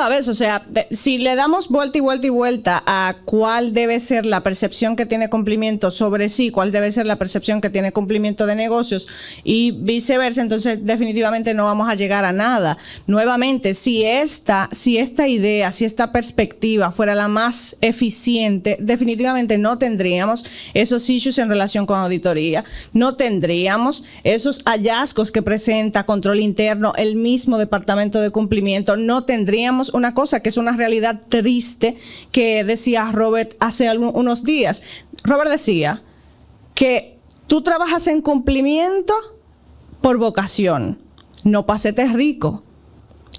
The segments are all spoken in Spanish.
la vez, o sea, si le damos vuelta y vuelta y vuelta a cuál debe ser la percepción que tiene cumplimiento sobre sí, cuál debe ser la percepción que tiene cumplimiento de negocios y viceversa, entonces definitivamente no vamos a llegar a nada. Nuevamente, si esta idea, si esta perspectiva fuera la más eficiente, definitivamente no tendríamos esos issues en relación con auditoría, no tendríamos esos hallazgos que presenta control interno, el mismo departamento de cumplimiento, no tendríamos una cosa que es una realidad triste que decía Robert hace unos días. Robert decía que tú trabajas en cumplimiento por vocación, no pa' hacerte rico.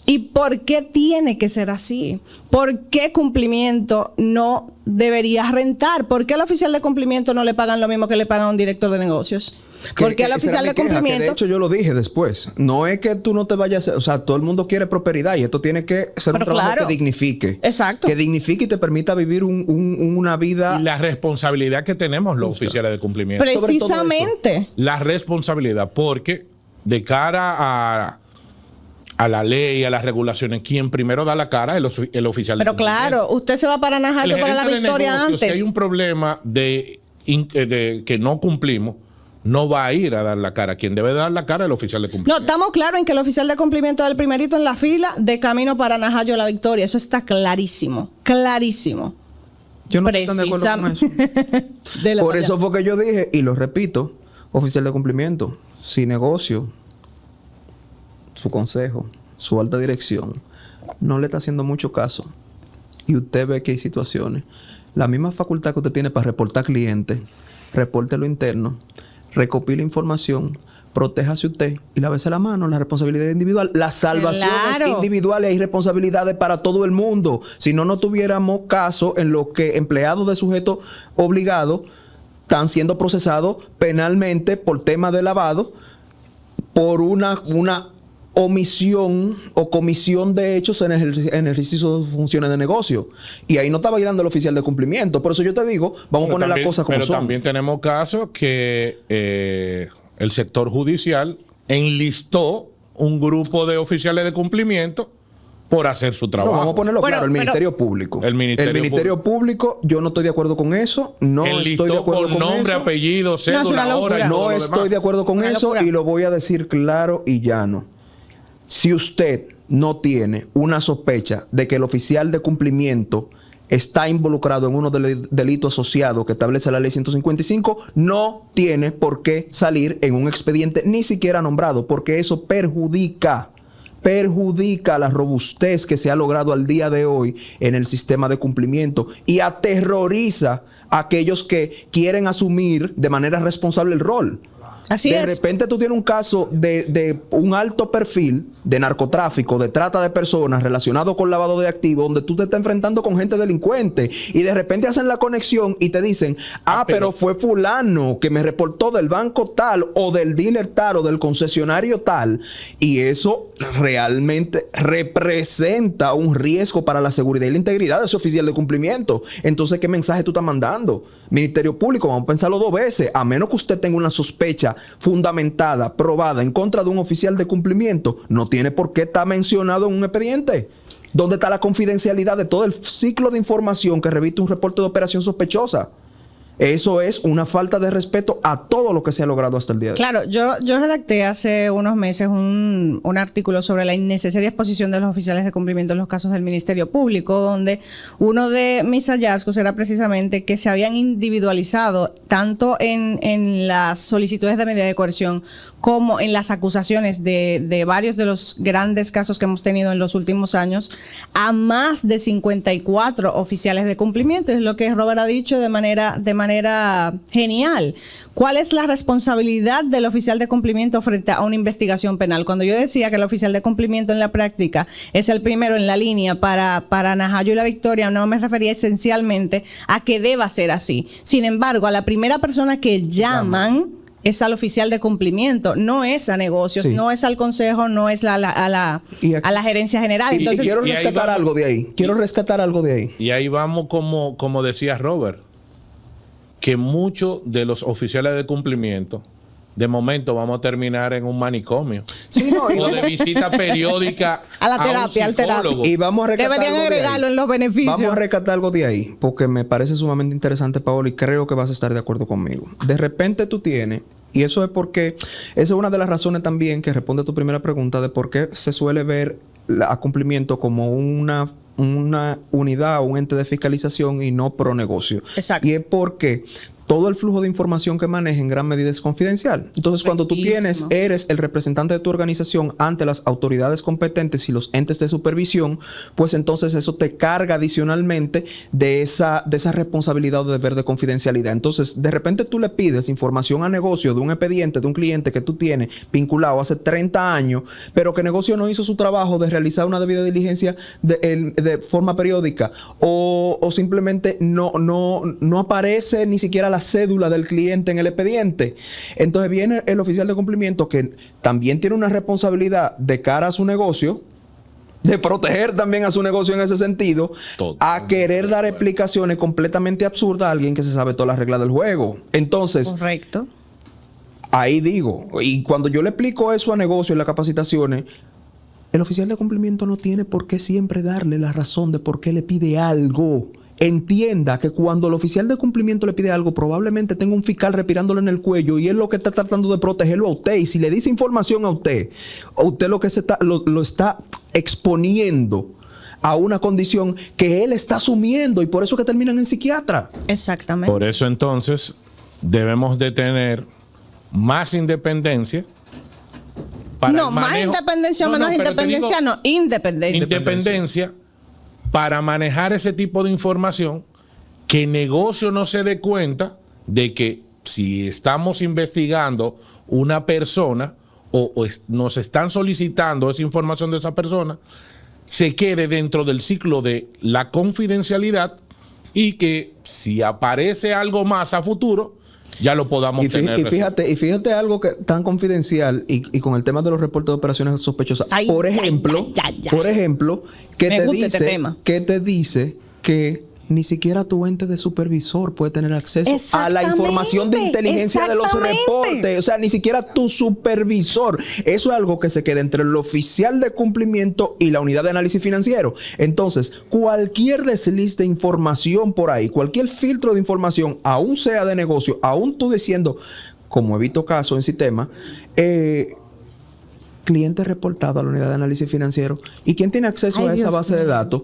¿Y por qué tiene que ser así? ¿Por qué cumplimiento no debería rentar? ¿Por qué al oficial de cumplimiento no le pagan lo mismo que le pagan a un director de negocios? Porque al oficial de cumplimiento... de hecho, yo lo dije después. No es que tú no te vayas... O sea, todo el mundo quiere prosperidad y esto tiene que ser un trabajo que dignifique. Exacto. Que dignifique y te permita vivir una vida... Y la responsabilidad que tenemos los oficiales de cumplimiento. Precisamente. La responsabilidad, porque de cara a la ley, a las regulaciones, quien primero da la cara es el oficial de Pero claro, usted se va para Najayo para la victoria antes. Si hay un problema de que no cumplimos, no va a ir a dar la cara. Quien debe dar la cara es el oficial de cumplimiento. No, estamos claros en que el oficial de cumplimiento es el primerito en la fila de camino para Najayo a la victoria. Eso está clarísimo. Clarísimo. Yo no estoy tan de acuerdo con eso. Por eso fue que yo dije, y lo repito, oficial de cumplimiento, si negocio, su consejo, su alta dirección, no le está haciendo mucho caso, y usted ve que hay situaciones, la misma facultad que usted tiene para reportar clientes, reporte lo interno, recopile información, protéjase usted y lávese la mano. La responsabilidad individual, la salvación es individual y hay responsabilidades para todo el mundo. Si no, no tuviéramos casos en los que empleados de sujetos obligados están siendo procesados penalmente por temas de lavado por una omisión o comisión de hechos en el ejercicio de funciones de negocio. Y ahí no está bailando el oficial de cumplimiento. Por eso yo te digo, vamos a poner las cosas como son. Pero también tenemos casos que el sector judicial enlistó un grupo de oficiales de cumplimiento por hacer su trabajo. No, vamos a ponerlo claro, el Ministerio Público. El Ministerio Público, yo no estoy de acuerdo con eso. No estoy de acuerdo con eso. Nombre, apellido, cédula, hora y no estoy de acuerdo con eso y lo voy a decir claro y llano. Si usted no tiene una sospecha de que el oficial de cumplimiento está involucrado en uno de los delitos asociados que establece la ley 155, no tiene por qué salir en un expediente ni siquiera nombrado, porque eso perjudica la robustez que se ha logrado al día de hoy en el sistema de cumplimiento y aterroriza a aquellos que quieren asumir de manera responsable el rol. Así de repente tú tienes un caso de un alto perfil de narcotráfico, de trata de personas relacionado con lavado de activos, donde tú te estás enfrentando con gente delincuente y de repente hacen la conexión y te dicen, pero fue fulano que me reportó del banco tal o del dealer tal o del concesionario tal, y eso realmente representa un riesgo para la seguridad y la integridad de ese oficial de cumplimiento. Entonces, ¿qué mensaje tú estás mandando? Ministerio Público, vamos a pensarlo dos veces. A menos que usted tenga una sospecha fundamentada, probada en contra de un oficial de cumplimiento, no tiene por qué estar mencionado en un expediente. ¿Dónde está la confidencialidad de todo el ciclo de información que reviste un reporte de operación sospechosa? Eso es una falta de respeto a todo lo que se ha logrado hasta el día de hoy. Claro, yo redacté hace unos meses un artículo sobre la innecesaria exposición de los oficiales de cumplimiento en los casos del Ministerio Público, donde uno de mis hallazgos era precisamente que se habían individualizado tanto en las solicitudes de medida de coerción como en las acusaciones de varios de los grandes casos que hemos tenido en los últimos años a más de 54 oficiales de cumplimiento. Es lo que Robert ha dicho de manera genial. ¿Cuál es la responsabilidad del oficial de cumplimiento frente a una investigación penal? Cuando yo decía que el oficial de cumplimiento en la práctica es el primero en la línea para Najayo y la victoria, no me refería esencialmente a que deba ser así. Sin embargo, a la primera persona que llaman es al oficial de cumplimiento, no es a negocios, no es al consejo, no es a la gerencia general. Entonces, quiero rescatar algo de ahí. Quiero rescatar algo de ahí. Y ahí vamos como decía Robert, que muchos de los oficiales de cumplimiento, de momento vamos a terminar en un manicomio. Sí, no, o de visita periódica a la terapia, un psicólogo. Y vamos a rescatar deberían agregarlo en los beneficios. Vamos a rescatar algo de ahí, porque me parece sumamente interesante, Paola, y creo que vas a estar de acuerdo conmigo. De repente tú tienes, y eso es porque, esa es una de las razones también que responde a tu primera pregunta de por qué se suele ver a cumplimiento como una unidad o un ente de fiscalización y no pro negocio. Exacto. Y es porque todo el flujo de información que maneja en gran medida es confidencial. Entonces, cuando tú eres el representante de tu organización ante las autoridades competentes y los entes de supervisión, pues entonces eso te carga adicionalmente de esa responsabilidad o deber de confidencialidad. Entonces, de repente tú le pides información a negocio de un expediente de un cliente que tú tienes vinculado hace 30 años, pero que negocio no hizo su trabajo de realizar una debida diligencia de forma periódica o simplemente no aparece ni siquiera la cédula del cliente en el expediente. Entonces viene el oficial de cumplimiento que también tiene una responsabilidad de cara a su negocio, de proteger también a su negocio en ese sentido, a querer dar explicaciones completamente absurdas a alguien que se sabe todas las reglas del juego. Entonces, correcto. Ahí digo, y cuando yo le explico eso a negocio en las capacitaciones, el oficial de cumplimiento no tiene por qué siempre darle la razón de por qué le pide algo. Entienda que cuando el oficial de cumplimiento le pide algo, probablemente tenga un fiscal respirándole en el cuello y él lo que está tratando de protegerlo a usted. Y si le dice información a usted lo que lo está exponiendo a una condición que él está asumiendo y por eso que terminan en psiquiatra. Exactamente. Por eso entonces debemos de tener más independencia. No, más independencia o menos independencia, no, independencia. Independencia para manejar ese tipo de información, que negocio no se dé cuenta de que si estamos investigando una persona o nos están solicitando esa información de esa persona, se quede dentro del ciclo de la confidencialidad y que si aparece algo más a futuro, ya lo podamos tener. Y fíjate algo que tan confidencial y con el tema de los reportes de operaciones sospechosas. Por ejemplo, que te dice que ni siquiera tu ente de supervisor puede tener acceso a la información de inteligencia de los reportes. O sea, ni siquiera tu supervisor. Eso es algo que se queda entre el oficial de cumplimiento y la unidad de análisis financiero. Entonces, cualquier desliz de información por ahí, cualquier filtro de información, aún sea de negocio, aún tú diciendo, como he visto casos en sistema, cliente reportado a la unidad de análisis financiero. ¿Y quién tiene acceso a esa base de datos?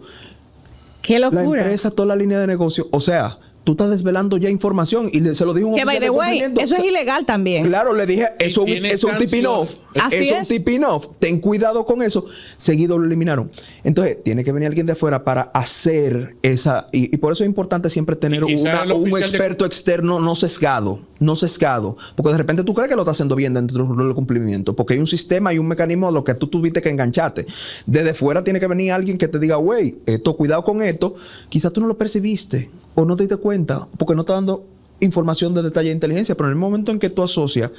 ¡Qué locura! La empresa, toda la línea de negocio. O sea, tú estás desvelando ya información y se lo dijo un oficial de cumplimiento. Eso es ilegal también. Claro, le dije, eso es un tip-in-off. Eso es un tip-in-off. Ten cuidado con eso. Seguido lo eliminaron. Entonces, tiene que venir alguien de afuera para hacer esa... Y por eso es importante siempre tener un experto externo no sesgado. No sesgado. Porque de repente tú crees que lo estás haciendo bien dentro del cumplimiento. Porque hay un sistema y un mecanismo a lo que tú tuviste que engancharte. Desde fuera tiene que venir alguien que te diga, güey, cuidado con esto. Quizás tú no lo percibiste o no te diste cuenta porque no está dando información de detalle de inteligencia. Pero en el momento en que tú asocias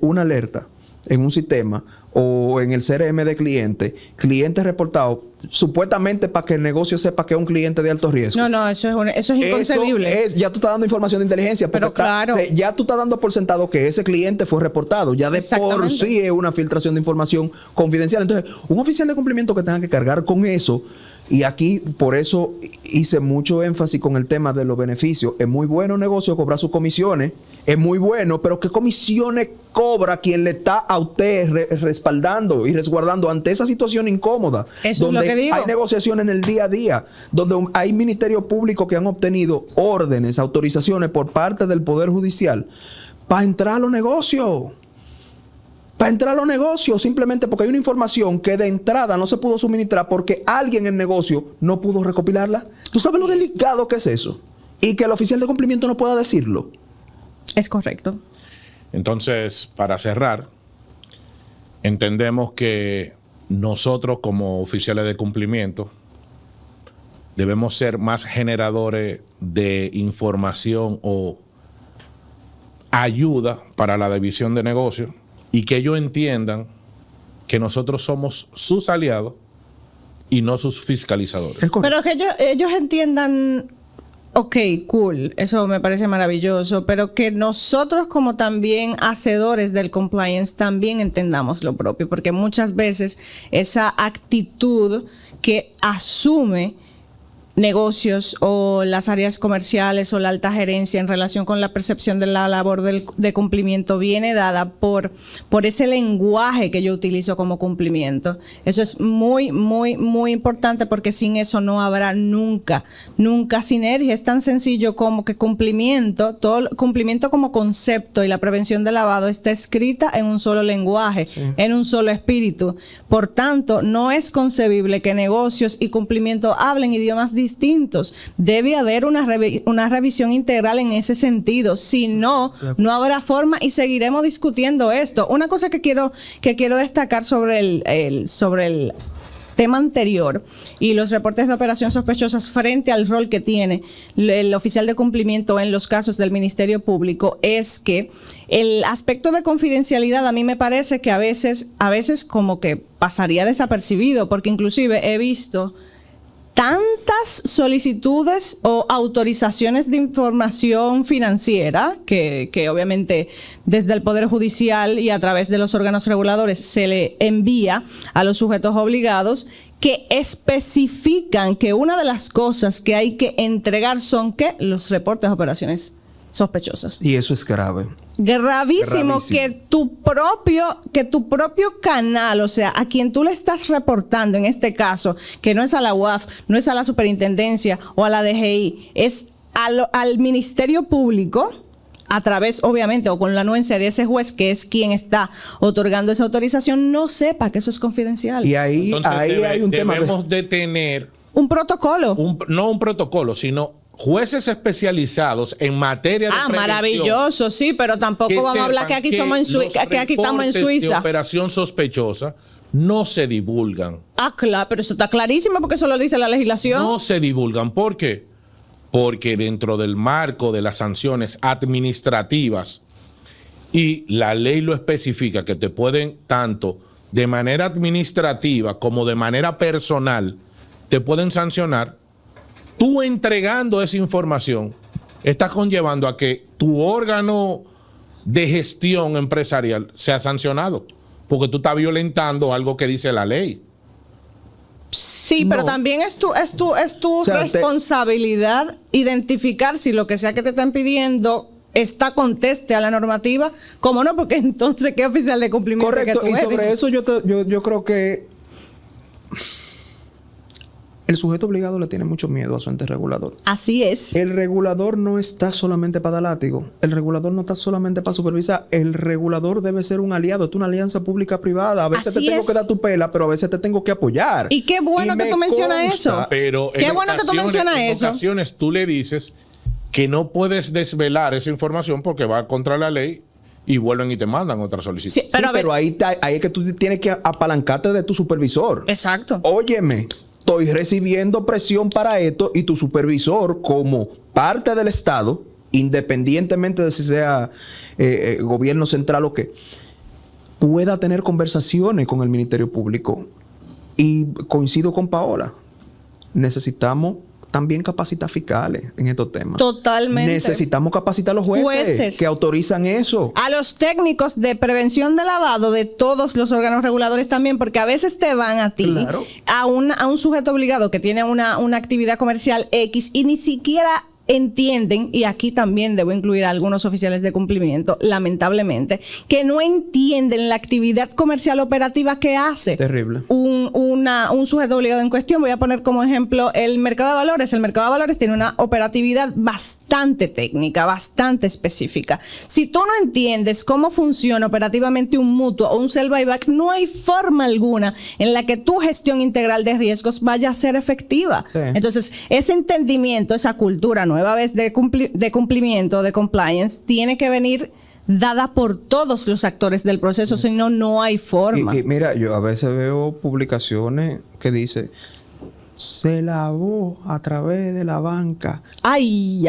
una alerta en un sistema o en el CRM de cliente reportado, supuestamente para que el negocio sepa que es un cliente de alto riesgo. No, eso es inconcebible. Ya tú estás dando información de inteligencia. Pero claro. Ya tú estás dando por sentado que ese cliente fue reportado. Ya de por sí es una filtración de información confidencial. Entonces, un oficial de cumplimiento que tenga que cargar con eso. Y aquí, por eso hice mucho énfasis con el tema de los beneficios. Es muy bueno negocio cobrar sus comisiones. Es muy bueno, pero ¿qué comisiones cobra quien le está a usted respaldando y resguardando ante esa situación incómoda? Eso donde es lo que digo. Hay negociaciones en el día a día, donde hay ministerios públicos que han obtenido órdenes, autorizaciones por parte del Poder Judicial para entrar a los negocios. Para entrar a los negocios, simplemente porque hay una información que de entrada no se pudo suministrar porque alguien en el negocio no pudo recopilarla. ¿Tú sabes lo delicado que es eso? Y que el oficial de cumplimiento no pueda decirlo. Es correcto. Entonces, para cerrar, entendemos que nosotros como oficiales de cumplimiento debemos ser más generadores de información o ayuda para la división de negocios y que ellos entiendan que nosotros somos sus aliados y no sus fiscalizadores. Pero que ellos entiendan Ok, cool, eso me parece maravilloso, pero que nosotros como también hacedores del compliance también entendamos lo propio, porque muchas veces esa actitud que asume negocios o las áreas comerciales o la alta gerencia en relación con la percepción de la labor de cumplimiento viene dada por ese lenguaje que yo utilizo como cumplimiento. Eso es muy, muy, muy importante porque sin eso no habrá nunca sinergia. Es tan sencillo como que cumplimiento como concepto y la prevención de lavado está escrita en un solo lenguaje, en un solo espíritu. Por tanto, no es concebible que negocios y cumplimiento hablen idiomas distintos. Debe haber una revisión integral en ese sentido. Si no, no habrá forma y seguiremos discutiendo esto. Una cosa que quiero destacar sobre el tema anterior y los reportes de operación sospechosas frente al rol que tiene el oficial de cumplimiento en los casos del Ministerio Público es que el aspecto de confidencialidad a mí me parece que a veces como que pasaría desapercibido, porque inclusive he visto tantas solicitudes o autorizaciones de información financiera que obviamente desde el Poder Judicial y a través de los órganos reguladores se le envía a los sujetos obligados, que especifican que una de las cosas que hay que entregar son ¿qué? Los reportes de operaciones sospechosas. Y eso es grave. Gravísimo que tu propio canal, o sea, a quien tú le estás reportando en este caso, que no es a la UAF, no es a la Superintendencia o a la DGI, es al Ministerio Público, a través, obviamente, o con la anuencia de ese juez, que es quien está otorgando esa autorización, no sepa que eso es confidencial. Y ahí, entonces, hay un tema. Debemos de tener un protocolo. No un protocolo, sino jueces especializados en materia de prevención. Maravilloso, sí, pero tampoco vamos a hablar que aquí estamos en Suiza. De operación sospechosa no se divulgan. Claro, pero eso está clarísimo porque eso lo dice la legislación. No se divulgan. ¿Por qué? Porque dentro del marco de las sanciones administrativas, y la ley lo especifica, que te pueden tanto de manera administrativa como de manera personal, te pueden sancionar. Tú entregando esa información, estás conllevando a que tu órgano de gestión empresarial sea sancionado, porque tú estás violentando algo que dice la ley. Sí, pero también es tu responsabilidad identificar si lo que sea que te están pidiendo conteste a la normativa. ¿Cómo no? Porque entonces, ¿qué oficial de cumplimiento? Correcto, que tú y sobre eres? eso yo creo que el sujeto obligado le tiene mucho miedo a su ente regulador. Así es. El regulador no está solamente para dar látigo. El regulador no está solamente para supervisar. El regulador debe ser un aliado. Es una alianza pública-privada. A veces Así te tengo es. que dar tu pela, pero a veces te tengo que apoyar. Y qué bueno que tú mencionas eso. Pero qué bueno que tú mencionas eso. En ocasiones tú le dices que no puedes desvelar esa información porque va contra la ley y vuelven y te mandan otra solicitud. Sí, pero ahí es que tú tienes que apalancarte de tu supervisor. Exacto. Óyeme, estoy recibiendo presión para esto y tu supervisor, como parte del Estado, independientemente de si sea gobierno central o qué, pueda tener conversaciones con el Ministerio Público. Y coincido con Paola, necesitamos también capacitar fiscales en estos temas. Totalmente. Necesitamos capacitar a los jueces que autorizan eso. A los técnicos de prevención de lavado de todos los órganos reguladores también, porque a veces te van a ti, Claro. a un sujeto obligado que tiene una actividad comercial X y ni siquiera entienden, y aquí también debo incluir a algunos oficiales de cumplimiento, lamentablemente, que no entienden la actividad comercial operativa que hace Terrible. un sujeto obligado en cuestión. Voy a poner como ejemplo el mercado de valores. El mercado de valores tiene una operatividad bastante técnica, bastante específica. Si tú no entiendes cómo funciona operativamente un mutuo o un sell buyback, no hay forma alguna en la que tu gestión integral de riesgos vaya a ser efectiva. Sí. Entonces, ese entendimiento, esa cultura nueva vez de cumplimiento, de compliance, tiene que venir dada por todos los actores del proceso, si no, no hay forma. Y mira, yo a veces veo publicaciones que dice se lavó a través de la banca. Ay,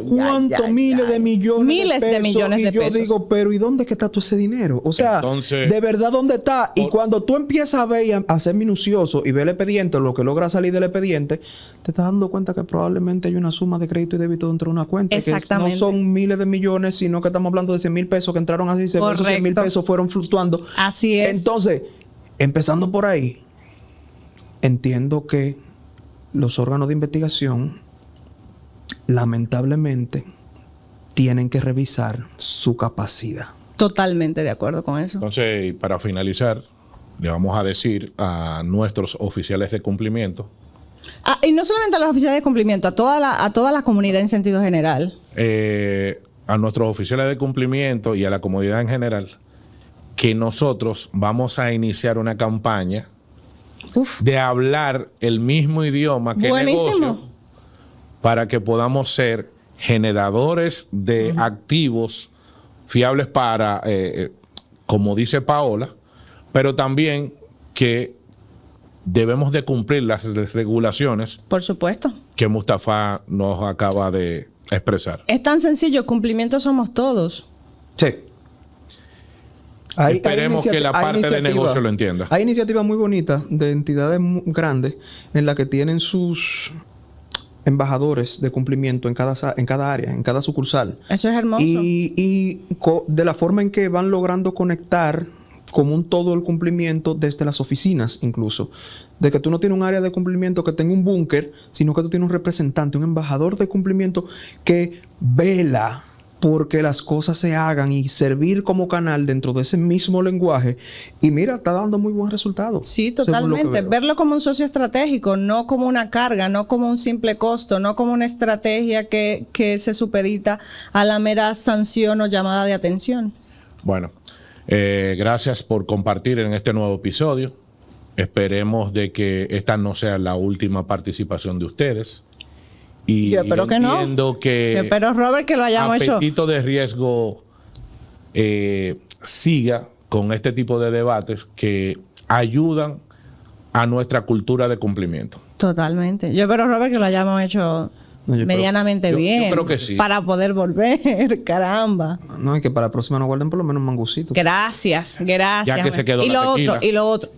¿Cuántos miles de millones miles de millones de pesos? Y yo digo, pero ¿y dónde que está todo ese dinero? O sea, entonces, de verdad, ¿dónde está? Y cuando tú empiezas a ver y a ser minucioso y ver el expediente, lo que logra salir del expediente, te estás dando cuenta que probablemente hay una suma de crédito y débito dentro de una cuenta. Exactamente. Que no son miles de millones, sino que estamos hablando de 100,000 pesos que entraron así, esos 100,000 pesos fueron fluctuando. Así es. Entonces, empezando por ahí, entiendo que los órganos de investigación, lamentablemente, tienen que revisar su capacidad. Totalmente de acuerdo con eso. Entonces, para finalizar, le vamos a decir a nuestros oficiales de cumplimiento. Y no solamente a los oficiales de cumplimiento, a toda la comunidad en sentido general. A nuestros oficiales de cumplimiento y a la comunidad en general, que nosotros vamos a iniciar una campaña de hablar el mismo idioma que el negocio para que podamos ser generadores de activos fiables para, como dice Paola, pero también que debemos de cumplir las regulaciones. Por supuesto. Que Mustafa nos acaba de expresar. Es tan sencillo, cumplimiento somos todos. Sí. Esperemos que la parte de negocio lo entienda. Hay iniciativas muy bonitas de entidades grandes en las que tienen sus embajadores de cumplimiento en cada área, en cada sucursal. Eso es hermoso. Y de la forma en que van logrando conectar como un todo el cumplimiento desde las oficinas incluso. De que tú no tienes un área de cumplimiento que tenga un búnker, sino que tú tienes un representante, un embajador de cumplimiento que vela porque las cosas se hagan y servir como canal dentro de ese mismo lenguaje. Y mira, está dando muy buen resultado. Sí, totalmente. Verlo como un socio estratégico, no como una carga, no como un simple costo, no como una estrategia que se supedita a la mera sanción o llamada de atención. Bueno, gracias por compartir en este nuevo episodio. Esperemos de que esta no sea la última participación de ustedes. Y yo espero que no. Yo espero, Robert, que lo hayamos hecho. Apetito de Riesgo siga con este tipo de debates que ayudan a nuestra cultura de cumplimiento. Totalmente. Yo espero, Robert, que lo hayamos hecho medianamente bien. Yo creo que sí. Para poder volver, caramba. No, y que para la próxima nos guarden por lo menos un mangucito. Gracias. Ya que se quedó la tequila. Y lo otro.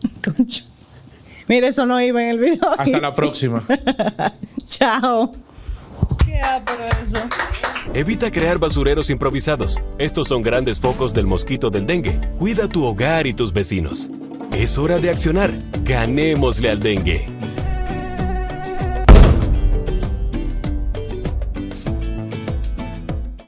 Mire, eso no iba en el video. Hasta la próxima. Chao. Eso. Evita crear basureros improvisados. Estos son grandes focos del mosquito del dengue. Cuida tu hogar y tus vecinos. Es hora de accionar. Ganémosle al dengue.